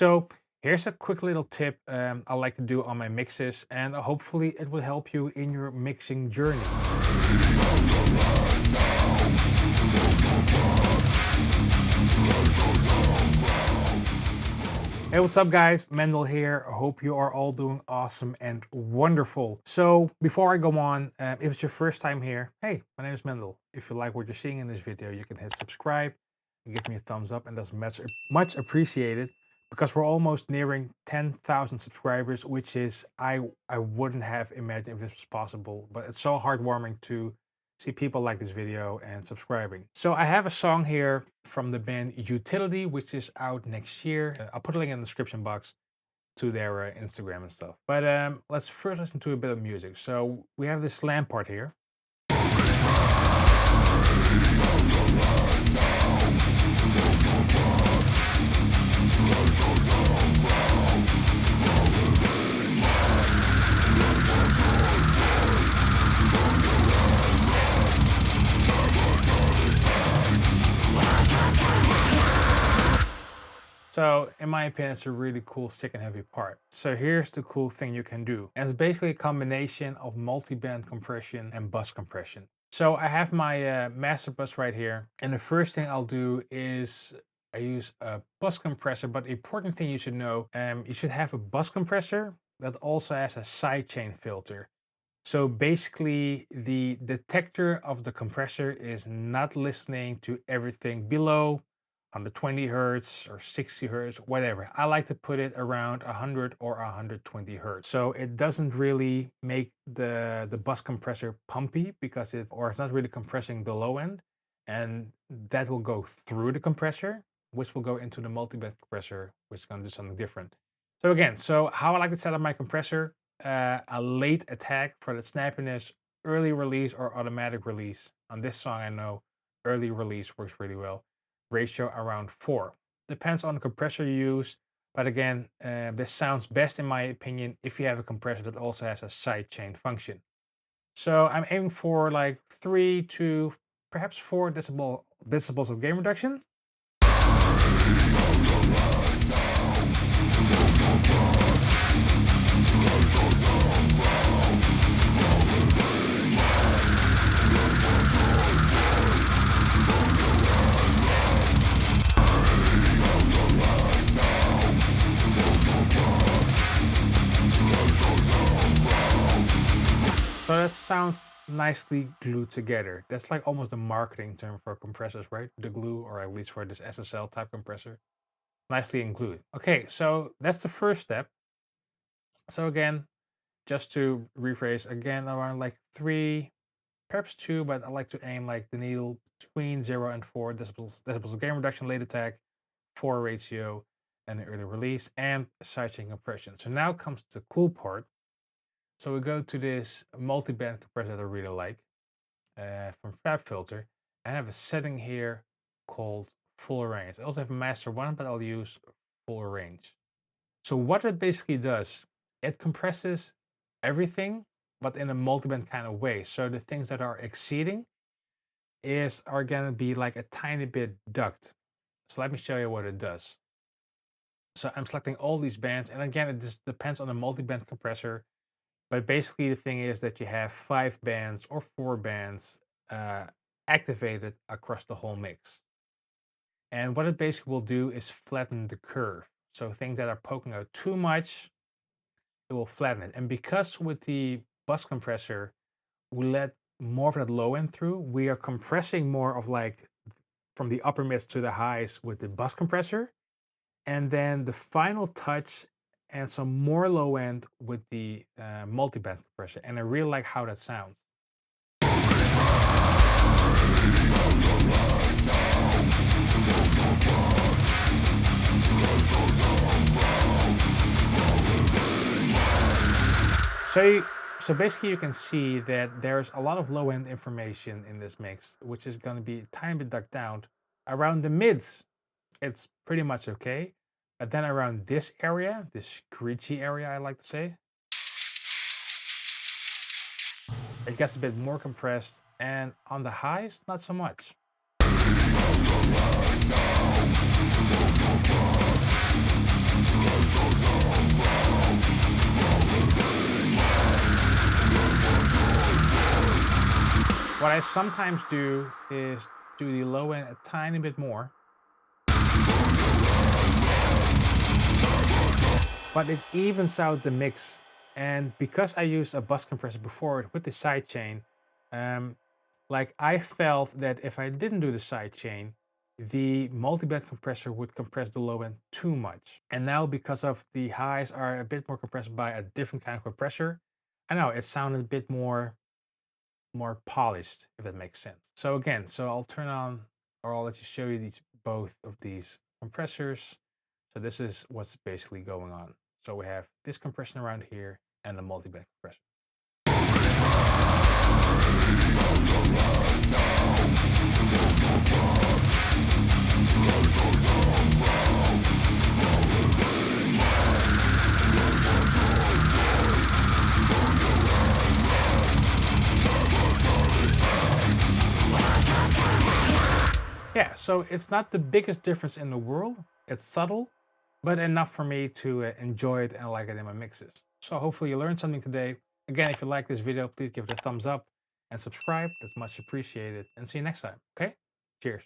So here's a quick little tip I like to do on my mixes, and hopefully it will help you in your mixing journey. Hey, what's up guys? Mendel here. I hope you are all doing awesome and wonderful. So before I go on, if it's your first time here, hey, my name is Mendel. If you like what you're seeing in this video, you can hit subscribe and give me a thumbs up, and that's much appreciated because we're almost nearing 10,000 subscribers, which is, I wouldn't have imagined if this was possible, but it's so heartwarming to see people like this video and subscribing. So I have a song here from the band Utility, which is out next year. I'll put a link in the description box to their Instagram and stuff. But let's first listen to a bit of music. So we have this slam part here. So in my opinion, it's a really cool, sick and heavy part. So here's the cool thing you can do. And it's basically a combination of multi-band compression and bus compression. So I have my master bus right here. And the first thing I'll do is I use a bus compressor, but the important thing you should know, you should have a bus compressor that also has a sidechain filter. So basically the detector of the compressor is not listening to everything below 120 hertz or 60 hertz, whatever. I like to put it around 100 or 120 hertz. So it doesn't really make the bus compressor pumpy because it's not really compressing the low end. And that will go through the compressor, which will go into the multiband compressor, which is going to do something different. So again, how I like to set up my compressor, a late attack for the snappiness, early release or automatic release. On this song, I know early release works really well. Ratio around 4. Depends on the compressor you use, but again, this sounds best in my opinion if you have a compressor that also has a sidechain function. So I'm aiming for like 3 to perhaps 4 decibels of gain reduction. So that sounds nicely glued together. That's like almost a marketing term for compressors, right? The glue, or at least for this SSL type compressor. Nicely glued. Okay, so that's the first step. So again, just to rephrase, again, around like 3, perhaps 2, but I like to aim like the needle between 0 and 4 decibels of gain reduction, late attack, 4 ratio, and the early release, and sidechain compression. So now comes the cool part. So we go to this multi-band compressor that I really like from FabFilter, and I have a setting here called full range. I also have a master one, but I'll use full range. So what it basically does, it compresses everything, but in a multi-band kind of way. So the things that are exceeding are gonna be like a tiny bit ducked. So let me show you what it does. So I'm selecting all these bands, and again, it just depends on the multi-band compressor. But basically, the thing is that you have 5 bands or 4 bands activated across the whole mix. And what it basically will do is flatten the curve. So things that are poking out too much, it will flatten it. And because with the bus compressor, we let more of that low end through, we are compressing more of like from the upper mids to the highs with the bus compressor. And then the final touch and some more low end with the multiband compressor. And I really like how that sounds. So basically you can see that there's a lot of low end information in this mix, which is going to be a tiny bit ducked down. Around the mids, it's pretty much okay. But then around this area, this screechy area, I like to say, it gets a bit more compressed, and on the highs, not so much. what I sometimes do is do the low end a tiny bit more, but it evens out the mix. And because I used a bus compressor before with the sidechain, um, like I felt that if I didn't do the sidechain, the multiband compressor would compress the low end too much. And now because of the highs are a bit more compressed by a different kind of compressor, I know it sounded a bit more polished, if that makes sense. So again, so I'll turn on, or I'll let you show you these both of these compressors. So this is what's basically going on. So we have this compression around here and the multiband compressor. Yeah, so it's not the biggest difference in the world. It's subtle, but enough for me to enjoy it and like it in my mixes. So hopefully you learned something today. Again, if you like this video, please give it a thumbs up and subscribe. That's much appreciated. And see you next time, okay? Cheers.